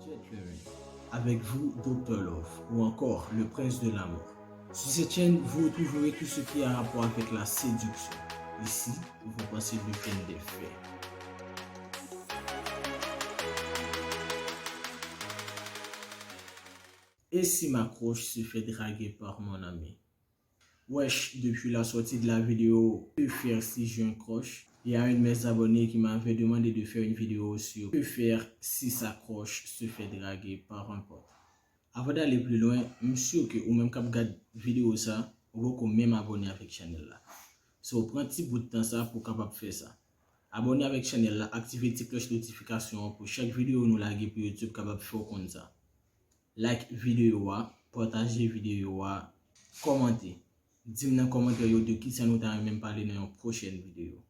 Gentlemen, avec vous Dr Love ou encore le Prince de l'amour. Sur cette chaîne, vous retrouverez tout ce qui a rapport avec la séduction. Ici, vous passez le thème des faits. Et si ma croche se fait draguer par mon ami? Wesh, depuis la sortie de la vidéo Que faire si j'ai un croche, il y a un de mes abonnés qui m'avait demandé de faire une vidéo sur que faire si sa croche se fait draguer par un pote. Avant d'aller plus loin, je suis sûr que ou même quand vous regardez la vidéo ça, vous pouvez même abonner avec la chaîne là. So, prends un petit bout de temps ça pour capable faire ça. Abonnez avec la chaîne là, activez la cloche de notification pour chaque vidéo nous laguer pour YouTube capable faire comme ça. Like vidéo, partagez vidéo, commentez. Dites-moi dans les commentaires de qui ça nous t'a même parlé dans une prochaine vidéo.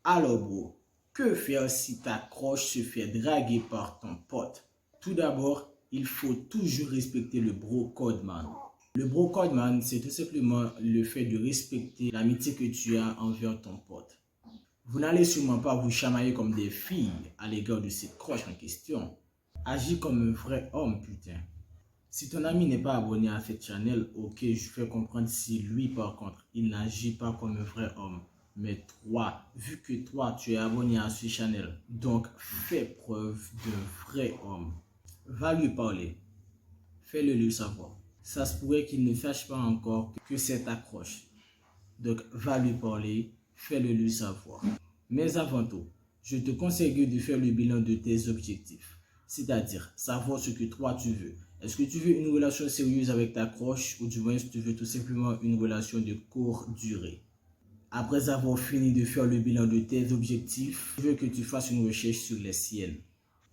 Alors bro, que faire si ta croche se fait draguer par ton pote? Tout d'abord, il faut toujours respecter le bro code man. Le bro code man, c'est tout simplement le fait de respecter l'amitié que tu as envers ton pote. Vous n'allez sûrement pas vous chamailler comme des filles à l'égard de cette croche en question. Agis comme un vrai homme, putain. Si ton ami n'est pas abonné à cette chaîne, ok, je fais comprendre si lui, par contre, il n'agit pas comme un vrai homme. Mais toi, vu que toi, tu es abonné à cette chaîne, donc fais preuve de vrai homme. Va lui parler. Fais-le lui savoir. Ça se pourrait qu'il ne sache pas encore que c'est ta croche. Donc, va lui parler. Fais-le lui savoir. Mais avant tout, je te conseille de faire le bilan de tes objectifs. C'est-à-dire, savoir ce que toi tu veux. Est-ce que tu veux une relation sérieuse avec ta croche ou du moins tu veux tout simplement une relation de courte durée? Après avoir fini de faire le bilan de tes objectifs, je veux que tu fasses une recherche sur les siennes.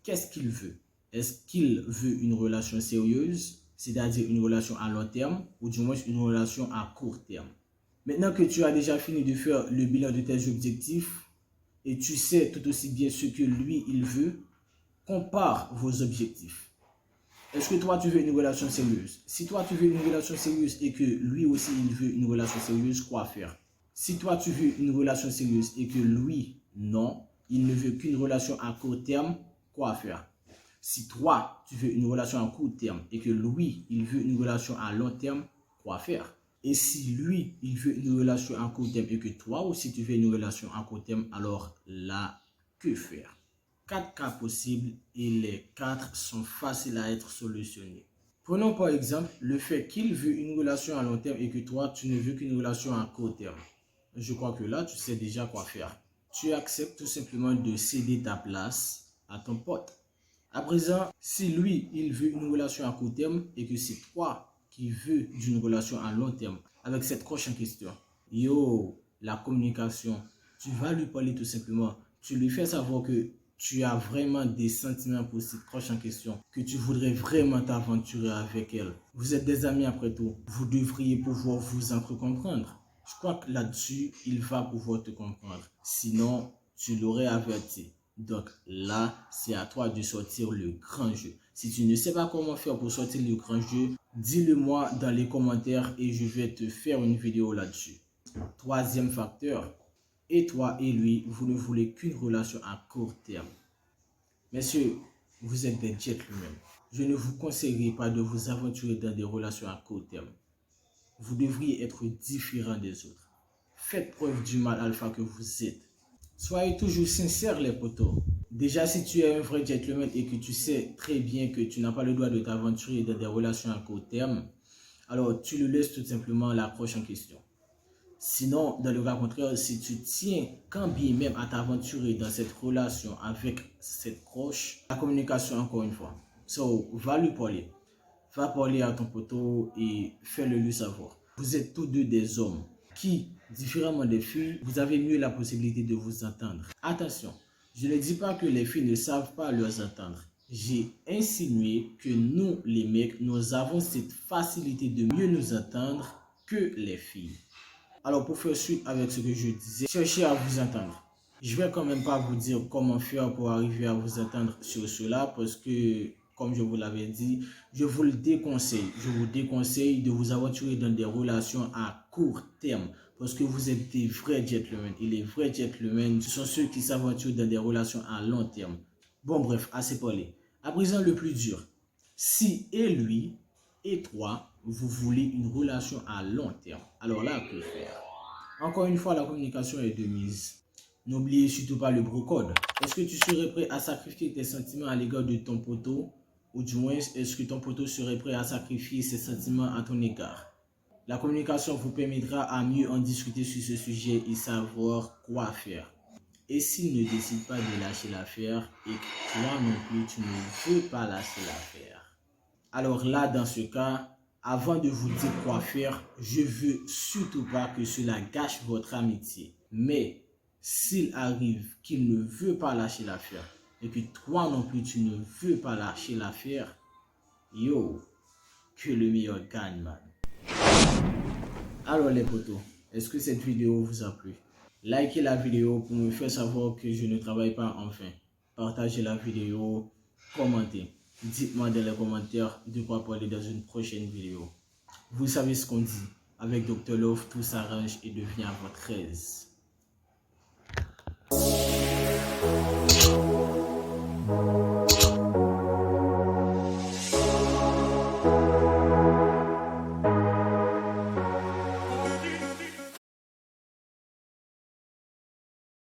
Qu'est-ce qu'il veut? Est-ce qu'il veut une relation sérieuse, c'est-à-dire une relation à long terme ou du moins une relation à court terme? Maintenant que tu as déjà fini de faire le bilan de tes objectifs et tu sais tout aussi bien ce que lui il veut, compare vos objectifs. Est-ce que toi tu veux une relation sérieuse? Si toi tu veux une relation sérieuse et que lui aussi il veut une relation sérieuse, quoi faire? Si toi tu veux une relation sérieuse et que lui, non, il ne veut qu'une relation à court terme, quoi faire? Si toi tu veux une relation à court terme et que lui, il veut une relation à long terme, quoi faire? Et si lui, il veut une relation à court terme et que toi aussi tu veux une relation à court terme, alors là, que faire? 4 cas possibles et les 4 sont faciles à être solutionnés. Prenons par exemple le fait qu'il veut une relation à long terme et que toi, tu ne veux qu'une relation à court terme. Je crois que là, tu sais déjà quoi faire. Tu acceptes tout simplement de céder ta place à ton pote. À présent, si lui, il veut une relation à court terme et que c'est toi qui veux d'une relation à long terme avec cette croche en question, yo, la communication, tu vas lui parler tout simplement. Tu lui fais savoir que tu as vraiment des sentiments pour cette croche en question, que tu voudrais vraiment t'aventurer avec elle. Vous êtes des amis après tout, vous devriez pouvoir vous entre comprendre. Je crois que là-dessus, il va pouvoir te comprendre. Sinon, tu l'aurais averti. Donc là, c'est à toi de sortir le grand jeu. Si tu ne sais pas comment faire pour sortir le grand jeu, dis-le moi dans les commentaires et je vais te faire une vidéo là-dessus. Troisième facteur, et toi et lui, vous ne voulez qu'une relation à court terme. Messieurs, vous êtes des gentlemen. Je ne vous conseillerais pas de vous aventurer dans des relations à court terme. Vous devriez être différent des autres. Faites preuve du mal alpha que vous êtes. Soyez toujours sincères les potos. Déjà si tu es un vrai gentleman et que tu sais très bien que tu n'as pas le droit de t'aventurer dans des relations à court terme, alors tu le laisses tout simplement l'approche en question. Sinon, dans le cas contraire, si tu tiens quand bien même à t'aventurer dans cette relation avec cette croche, la communication encore une fois. So, va lui parler. Va parler à ton poteau et fais-le lui savoir. Vous êtes tous deux des hommes qui, différemment des filles, vous avez mieux la possibilité de vous entendre. Attention, je ne dis pas que les filles ne savent pas leur entendre. J'ai insinué que nous, les mecs, nous avons cette facilité de mieux nous entendre que les filles. Alors pour faire suite avec ce que je disais, cherchez à vous entendre. Je vais quand même pas vous dire comment faire pour arriver à vous entendre sur cela parce que, comme je vous l'avais dit, je vous le déconseille. Je vous déconseille de vous aventurer dans des relations à court terme parce que vous êtes des vrais gentlemen. Et les vrais gentlemen, ce sont ceux qui s'aventurent dans des relations à long terme. Bon bref, assez parlé. À présent, le plus dur. Si et lui et toi, vous voulez une relation à long terme, alors là, que faire? Encore une fois, la communication est de mise. N'oubliez surtout pas le bro-code. Est-ce que tu serais prêt à sacrifier tes sentiments à l'égard de ton poteau? Ou du moins, est-ce que ton poteau serait prêt à sacrifier ses sentiments à ton égard? La communication vous permettra à mieux en discuter sur ce sujet et savoir quoi faire. Et s'il ne décide pas de lâcher l'affaire et que toi non plus tu ne veux pas lâcher l'affaire, alors là, dans ce cas, avant de vous dire quoi faire, je veux surtout pas que cela gâche votre amitié. Mais s'il arrive qu'il ne veut pas lâcher l'affaire et que toi non plus tu ne veux pas lâcher l'affaire, yo, que le meilleur gagne, man. Alors les potos, est-ce que cette vidéo vous a plu? Likez la vidéo pour me faire savoir que je ne travaille pas en vain. Partagez la vidéo, commentez. Dites-moi dans les commentaires de quoi parler dans une prochaine vidéo. Vous savez ce qu'on dit. Avec Dr Love, tout s'arrange et devient à votre aise.